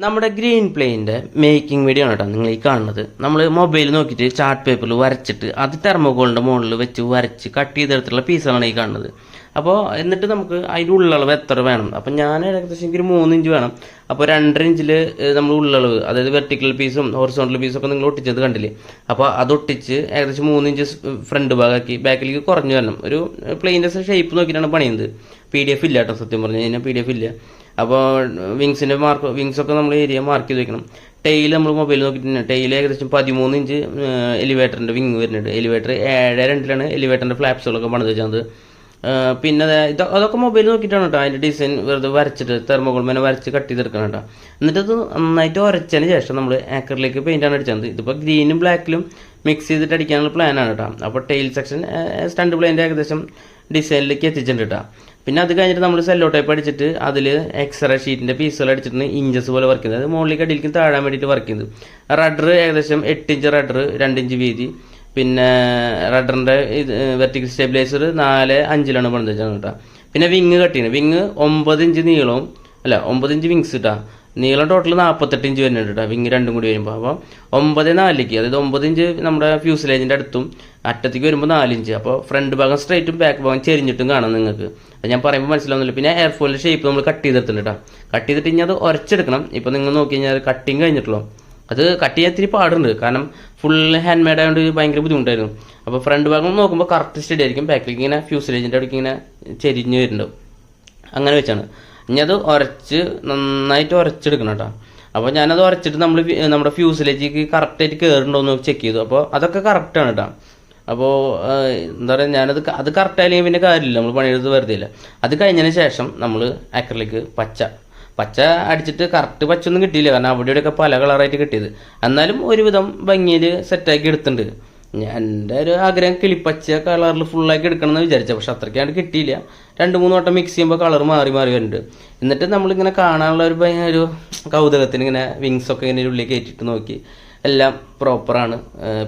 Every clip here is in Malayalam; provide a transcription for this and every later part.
നമ്മുടെ ഗ്രീൻ പ്ലെയിൻ്റെ മേക്കിംഗ് വീഡിയോ ആണ് കേട്ടോ നിങ്ങൾ ഈ കാണുന്നത്. നമ്മൾ മൊബൈൽ നോക്കിയിട്ട് ചാർട്ട് പേപ്പറിൽ വരച്ചിട്ട് അത് തെർമോകോളിൻ്റെ മുകളിൽ വെച്ച് വരച്ച് കട്ട് ചെയ്തെടുത്തുള്ള പീസുകളാണ് ഈ കാണുന്നത്. അപ്പോൾ എന്നിട്ട് നമുക്ക് അതിൻ്റെ ഉള്ളളവ് എത്ര വേണം, അപ്പം ഞാൻ ഏകദേശം എനിക്കൊരു 3 ഇഞ്ച് വേണം. അപ്പോൾ 2.5 ഇഞ്ചിൽ നമ്മൾ ഉള്ളളവ്, അതായത് വെർട്ടിക്കൽ പീസും ഹൊറിസോണ്ടൽ പീസും ഒക്കെ നിങ്ങൾ ഒട്ടിച്ചത് കണ്ടില്ലേ. അപ്പോൾ അതൊട്ടിച്ച് ഏകദേശം 3 ഇഞ്ച് ഫ്രണ്ട് ഭാഗമാക്കി ബാക്കിലേക്ക് കുറഞ്ഞു വരണം. ഒരു പ്ലെയിൻ്റെ ഷേപ്പ് നോക്കിയിട്ടാണ് പണിയുന്നത്. PDF ഇല്ല കേട്ടോ, സത്യം പറഞ്ഞു കഴിഞ്ഞാൽ PDF ഇല്ല. അപ്പോൾ വിങ്സിൻ്റെ വിങ്സൊക്കെ നമ്മൾ ഏരിയ മാർക്ക് ചെയ്ത് വെക്കണം. ടെയിൽ നമ്മൾ മൊബൈൽ നോക്കിയിട്ട് ടെയിൽ ഏകദേശം 13 ഇഞ്ച് എലിവേറ്ററിൻ്റെ വിങ് വരുന്നുണ്ട്. എലിവേറ്റർ 7.2 എലിവേറ്ററിൻ്റെ ഫ്ലാപ്സുകളൊക്കെ പണിത് വെച്ചത്. പിന്നെ അതൊക്കെ മൊബൈൽ നോക്കിയിട്ടാണ് കേട്ടോ. അതിൻ്റെ ഡിസൈൻ വെറുതെ വരച്ചിട്ട് തെർമോകോൾ മേനെ വരച്ച് കട്ട് ചെയ്തെടുക്കണം കേട്ടോ. എന്നിട്ട് അത് നന്നായിട്ട് ഉരച്ചതിന് ശേഷം നമ്മൾ ആക്കറിലേക്ക് പെയിൻ്റാണ് അടിച്ചത്. ഇതിപ്പോൾ ഗ്രീനും ബ്ലാക്കിലും മിക്സ് ചെയ്തിട്ട് അടിക്കാനുള്ള പ്ലാനാണ് കേട്ടോ. അപ്പോൾ ടെയിൽ സെക്ഷൻ സ്റ്റണ്ട് പ്ലെയിൻ്റെ ഏകദേശം ഡിസൈനിലേക്ക് എത്തിച്ചിട്ടുണ്ട് കേട്ടോ. പിന്നെ അത് കഴിഞ്ഞിട്ട് നമ്മൾ സെല്ലോ ടൈപ്പ് അടിച്ചിട്ട് അതിൽ എക്സ്ട്രാ ഷീറ്റിൻ്റെ പീസുകൾ അടിച്ചിട്ട് ഇഞ്ചസ് പോലെ വർക്ക് ചെയ്യുന്നത്. അത് മുകളിലേക്ക് അടിയിലേക്ക് താഴാൻ വേണ്ടിയിട്ട് വർക്ക് ചെയ്യുന്നത്. റഡർ ഏകദേശം 8 ഇഞ്ച് റഡർ, 2 ഇഞ്ച് വീതി. പിന്നെ റഡറിൻ്റെ ഇത് വെർട്ടിക്കൽ സ്റ്റെബിലൈസർ 4.5 പണിത് വെച്ചാൽ കേട്ടോ. പിന്നെ വിങ് കട്ട് ചെയ്യുന്നത്. വിങ് 9 ഇഞ്ച് നീളവും 9 ഇഞ്ച് വിങ്സ് കിട്ടാ. നീളം ടോട്ടൽ 48 ഇഞ്ച് വരുന്നുണ്ട് കേട്ടോ, വിങ് രണ്ടും കൂടി വരുമ്പോൾ. അപ്പോൾ 9.4ലേക്ക്, അതായത് 9 ഇഞ്ച് നമ്മുടെ ഫ്യൂസിലേജിൻ്റെ അടുത്തും അറ്റത്തേക്ക് വരുമ്പോൾ 4 ഇഞ്ച്. അപ്പോൾ ഫ്രണ്ട് ഭാഗം സ്ട്രൈറ്റും ബാക്ക് ഭാഗം ചെരിഞ്ഞിട്ടും കാണാം നിങ്ങൾക്ക്. അത് ഞാൻ പറയുമ്പോൾ മനസ്സിലാവുന്നില്ല. പിന്നെ എയർഫോണിൻ്റെ ഷേപ്പ് നമ്മൾ കട്ട് ചെയ്തെടുത്തിട്ടുണ്ട് കേട്ടോ. കട്ട് ചെയ്തിട്ട് ഇനി അത് ഉരച്ചെടുക്കണം. ഇപ്പോൾ നിങ്ങൾ നോക്കി കഴിഞ്ഞാൽ കട്ടിങ് കഴിഞ്ഞിട്ടുള്ളൂ. അത് കട്ട് ചെയ്യാൻ ഇത്തിരി പാടുണ്ട്, കാരണം ഫുൾ ഹാൻഡ് മെയ്ഡ് ആയതുകൊണ്ട് ഭയങ്കര ബുദ്ധിമുട്ടായിരുന്നു. അപ്പോൾ ഫ്രണ്ട് ഭാഗം നോക്കുമ്പോൾ കറക്റ്റ് സ്റ്റഡി ആയിരിക്കും, ബാക്കിലേക്ക് ഇങ്ങനെ ഫ്യൂസിലേജിൻ്റെ അവിടേക്ക് ഇങ്ങനെ ചെരിഞ്ഞ് വരുന്നുണ്ടാവും. അങ്ങനെ വെച്ചാണ് ഇനി അത് നന്നായിട്ട് ഉരച്ചെടുക്കണം കേട്ടോ. അപ്പോൾ ഞാനത് ഉരച്ചിട്ട് നമ്മുടെ ഫ്യൂസിലേജിക്ക് കറക്റ്റായിട്ട് കയറുന്നുണ്ടോ എന്ന് ചെക്ക് ചെയ്തു. അപ്പോൾ അതൊക്കെ കറക്റ്റാണ് കേട്ടോ. അപ്പോൾ എന്താ പറയുക, അത് കറക്റ്റായില്ലെങ്കിൽ പിന്നെ കാര്യമില്ല, നമ്മൾ പണിയെടുത്ത് വെറുതെ ഇല്ല. അത് കഴിഞ്ഞതിന് ശേഷം നമ്മൾ ആക്രിലിക് പച്ച അടിച്ചിട്ട് കറക്റ്റ് പച്ചൊന്നും കിട്ടിയില്ല, കാരണം അവിടെയൊക്കെ പല കളറായിട്ട് കിട്ടിയത്. എന്നാലും ഒരുവിധം ഭംഗിയിൽ സെറ്റാക്കി എടുത്തിട്ടുണ്ട്. എൻ്റെ ഒരു ആഗ്രഹം കിളിപ്പച്ച കളറിൽ ഫുള്ളാക്കി എടുക്കണമെന്ന് വിചാരിച്ചത്, പക്ഷെ അത്രയ്ക്കാണ്ട് കിട്ടിയില്ല. 2-3 വട്ടം മിക്സ് ചെയ്യുമ്പോൾ കളർ മാറി വരുന്നുണ്ട്. എന്നിട്ട് നമ്മളിങ്ങനെ കാണാനുള്ള ഒരു കൗതുകത്തിന് ഇങ്ങനെ വിങ്സൊക്കെ ഇങ്ങനെ ഉള്ളിൽ കയറ്റിയിട്ട് നോക്കി, എല്ലാം പ്രോപ്പറാണ്.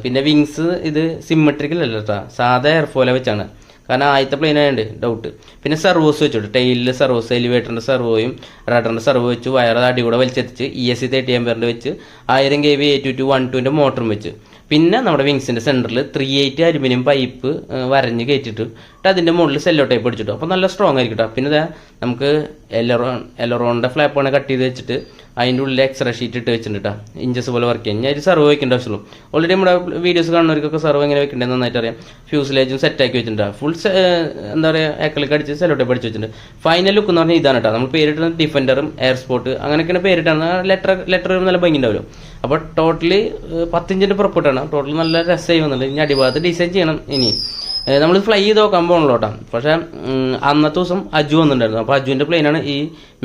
പിന്നെ വിങ്സ് ഇത് സിമ്മട്രിക്കൽ അല്ല കേട്ടോ, സാധാ എയർഫോല വെച്ചാണ്. കാരണം ആദ്യത്തെ പ്ലെയിൻ ആയതുകൊണ്ട് ഡൗട്ട്. പിന്നെ സെർവോസ് വെച്ചിട്ട് ടെയിലിൽ സെർവോസ്, എലിവേറ്ററിൻ്റെ സെർവോയും റഡറിൻ്റെ സെർവോ വെച്ച് വയർ അടി കൂടെ വലിച്ചെത്തിച്ച് ESC 30 ആംപിയറിൻ്റെ വെച്ച് 1000 kV 82212 മോട്ടറും വെച്ച്. പിന്നെ നമ്മുടെ വിങ്സിൻ്റെ സെൻറ്ററിൽ 380 അലുമിനിയം പൈപ്പ് വരഞ്ഞ് കയറ്റിയിട്ട് അതിൻ്റെ മുകളിൽ സെല്ലോ ടൈപ്പ് അടിച്ചിട്ടു. അപ്പോൾ നല്ല സ്ട്രോങ് ആയിരിക്കും കേട്ടോ. പിന്നെ നമുക്ക് എലറോണിൻ്റെ ഫ്ലാപ്പാണ് കട്ട് ചെയ്ത് വെച്ചിട്ട് അതിൻ്റെ ഉള്ളിൽ എക്സ്ട്രാ ഷീറ്റ് ഇട്ട് വെച്ചിട്ടുണ്ട് കേട്ടോ. ഇഞ്ചസ് പോലെ വർക്ക് ചെയ്യാൻ ഞാൻ ഒരു സെർവ് വെക്കേണ്ട ആവശ്യമുള്ളൂ. ഓൾറെഡി നമ്മുടെ വീഡിയോസ് കാണുന്നവർക്കൊക്കെ സെർവ് എങ്ങനെ വെക്കേണ്ടത് നന്നായിട്ട് അറിയാം. ഫ്യൂസിലേജും സെറ്റാക്കി വെച്ചിട്ടുണ്ട്. ഫുൾ എന്താ പറയുക, ആക്രിലിക് അടിച്ച് സെല്ലോ ടൈപ്പ് അടിച്ച് വെച്ചിട്ടുണ്ട്. ഫൈനൽ ലുക്ക് എന്ന് പറഞ്ഞാൽ ഇതാണ് കേട്ടോ. നമ്മൾ പേരിട്ട് ഡിഫൻഡറും എയർ സ്പോട്ട് അങ്ങനെയൊക്കെയാണ് പേരിട്ടാണ്. ലെറ്റർ നല്ല ഭംഗി ഉണ്ടാവുമല്ലോ. അപ്പോൾ ടോട്ടലി 10 ഇഞ്ചിൻ്റെ പുറപ്പെട്ടാണ്. ടോട്ടൽ നല്ല രസമായി വന്നിട്ടുണ്ട്. ഇനി അടിഭാഗത്ത് ഡിസൈൻ ചെയ്യണം. ഇനി നമ്മൾ ഫ്ലൈ ചെയ്ത് നോക്കാൻ പോകണല്ലോ കേട്ടോ. പക്ഷേ അന്നത്തെ ദിവസം അജു വന്നിട്ടുണ്ടായിരുന്നു. അപ്പോൾ അജുവിൻ്റെ പ്ലെയിനാണ് ഈ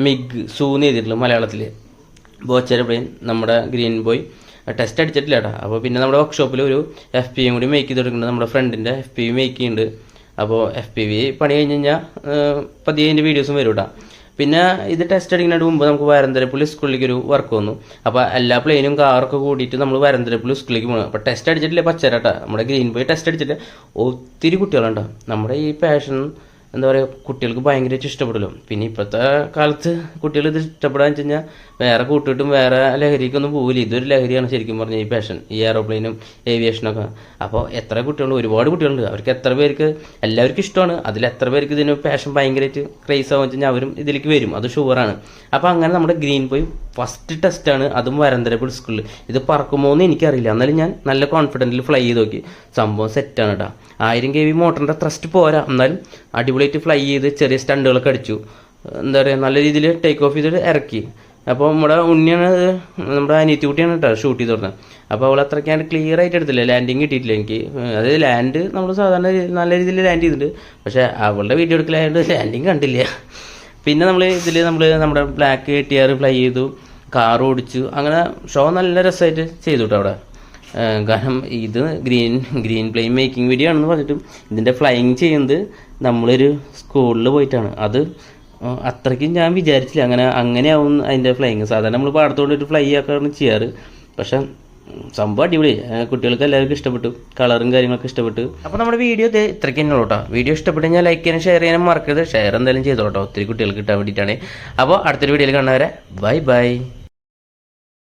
മിഗ് സൂന്ന് ചെയ്തിട്ടുള്ളത് മലയാളത്തിൽ. ബോച്ചര പ്ലെയിൻ നമ്മുടെ ഗ്രീൻ ബോയ് ടെസ്റ്റ് അടിച്ചിട്ടില്ല കേട്ടോ. അപ്പോൾ പിന്നെ നമ്മുടെ വർക്ക്ഷോപ്പിൽ ഒരു FPV കൂടി മേക്ക് ചെയ്തെടുക്കുന്നുണ്ട്. നമ്മുടെ ഫ്രണ്ടിൻ്റെ FPV മേക്ക് ചെയ്യുന്നുണ്ട്. അപ്പോൾ FPV പണി കഴിഞ്ഞ് കഴിഞ്ഞാൽ പതിയെ അതിൻ്റെ വീഡിയോസും വരും കേട്ടോ. പിന്നെ ഇത് ടെസ്റ്റ് അടിക്കുന്നതിന് മുമ്പ് നമുക്ക് വരന്തരപ്പള്ളി സ്കൂളിലേക്ക് ഒരു വർക്ക് വന്നു. അപ്പോൾ എല്ലാ പ്ലെയിനും കാറൊക്കെ കൂടിയിട്ട് നമ്മൾ വരന്തരപ്പള്ളി സ്കൂളിലേക്ക് പോകണം. അപ്പോൾ ടെസ്റ്റ് അടിച്ചിട്ടില്ല പച്ചരാട്ടാ, നമ്മുടെ ഗ്രീൻ ബോയ് ടെസ്റ്റ് അടിച്ചിട്ട് ഒത്തിരി കുട്ടികളുണ്ടോ. നമ്മുടെ ഈ പാഷൻ എന്താ പറയുക, കുട്ടികൾക്ക് ഭയങ്കരമായിട്ട് ഇഷ്ടപ്പെടുമല്ലോ. പിന്നെ ഇപ്പോഴത്തെ കാലത്ത് കുട്ടികൾ ഇത് ഇഷ്ടപ്പെടാന്ന് വെച്ച് കഴിഞ്ഞാൽ വേറെ കൂട്ടിയിട്ടും വേറെ ലഹരിക്കൊന്നും പോകില്ല. ഇതൊരു ലഹരിയാണ് ശരിക്കും പറഞ്ഞാൽ ഈ പാഷൻ, ഈ എയറോപ്ലെയിനും ഏവിയേഷനൊക്കെ. അപ്പോൾ എത്ര കുട്ടികളുണ്ട്, ഒരുപാട് കുട്ടികളുണ്ട്. അവർക്ക് എത്ര പേർക്ക്, എല്ലാവർക്കും ഇഷ്ടമാണ്. അതിൽ എത്ര പേർക്ക് ഇതിന് പാഷൻ ഭയങ്കരമായിട്ട് ക്രേസ് ആവുക വെച്ച് കഴിഞ്ഞാൽ അവരും ഇതിലേക്ക് വരും, അത് ഷുവറാണ്. അപ്പോൾ അങ്ങനെ നമ്മുടെ ഗ്രീൻ ബോയ് ഫസ്റ്റ് ടെസ്റ്റാണ്, അതും വരന്തരപ്പള്ളി സ്കൂളിൽ. ഇത് പറക്കുമോ എന്ന് എനിക്കറിയില്ല, എന്നാലും ഞാൻ നല്ല കോൺഫിഡൻറ്റിൽ ഫ്ലൈ ചെയ്ത് നോക്കി. സംഭവം സെറ്റാണ് കേട്ടോ. 1000 kV മോട്ടറിൻ്റെ ത്രസ്റ്റ് പോരാ, എന്നാലും അടിപൊളിയായിട്ട് ഫ്ലൈ ചെയ്ത് ചെറിയ സ്റ്റണ്ടുകളൊക്കെ അടിച്ചു. എന്താ പറയുക, നല്ല രീതിയിൽ ടേക്ക് ഓഫ് ചെയ്തിട്ട് ഇറക്കി. അപ്പോൾ നമ്മുടെ ഉണ്ണിയാണ്, നമ്മുടെ അനിയത്തി കുട്ടിയാണ് കേട്ടോ ഷൂട്ട് ചെയ്ത് തുടങ്ങുന്നത്. അപ്പോൾ അവൾ അത്രയ്ക്കാണ്ട് ക്ലിയർ ആയിട്ട് എടുത്തില്ല, ലാൻഡിങ് കിട്ടിയിട്ടില്ല എനിക്ക്. അതായത് ലാൻഡ് നമ്മൾ സാധാരണ നല്ല രീതിയിൽ ലാൻഡ് ചെയ്തിട്ടുണ്ട്, പക്ഷേ അവളുടെ വീഡിയോ എടുക്കലായതുകൊണ്ട് ലാൻഡിങ് കണ്ടില്ല. പിന്നെ നമ്മുടെ ബ്ലാക്ക് ATR ഫ്ലൈ ചെയ്തു, കാർ ഓടിച്ചു, അങ്ങനെ ഷോ നല്ല രസമായിട്ട് ചെയ്തു കേട്ടോ അവിടെ. കാരണം ഇത് ഗ്രീൻ പ്ലെയിൻ മേക്കിംഗ് വീഡിയോ ആണെന്ന് പറഞ്ഞിട്ടും ഇതിൻ്റെ ഫ്ലൈയിങ് ചെയ്യുന്നത് നമ്മളൊരു സ്കൂളിൽ പോയിട്ടാണ്. അത് അത്രയ്ക്കും ഞാൻ വിചാരിച്ചില്ല അങ്ങനെയാവും അതിൻ്റെ ഫ്ലൈയിങ്. സാധാരണ നമ്മൾ പാടത്തോട്ട് ഫ്ലൈ ആക്കാണ് ചെയ്യാറ്. പക്ഷെ സംഭവം അടിപൊളി, കുട്ടികൾക്ക് എല്ലാവർക്കും ഇഷ്ടപ്പെട്ടു, കളറും കാര്യങ്ങളൊക്കെ ഇഷ്ടപ്പെട്ടു. അപ്പോൾ നമ്മുടെ വീഡിയോ ഇത്രയ്ക്ക് തന്നെ കേട്ടോ. വീഡിയോ ഇഷ്ടപ്പെട്ട് കഴിഞ്ഞാൽ ലൈക്ക് ചെയ്യാനും ഷെയർ ചെയ്യാനും മറക്കരുത്. ഷെയർ എന്തായാലും ചെയ്തോട്ടോ, ഒത്തിരി കുട്ടികൾക്ക് കിട്ടാൻ വേണ്ടിയിട്ടാണ്. അപ്പോൾ അടുത്തൊരു വീഡിയോയിൽ കാണുന്നവരെ ബൈ.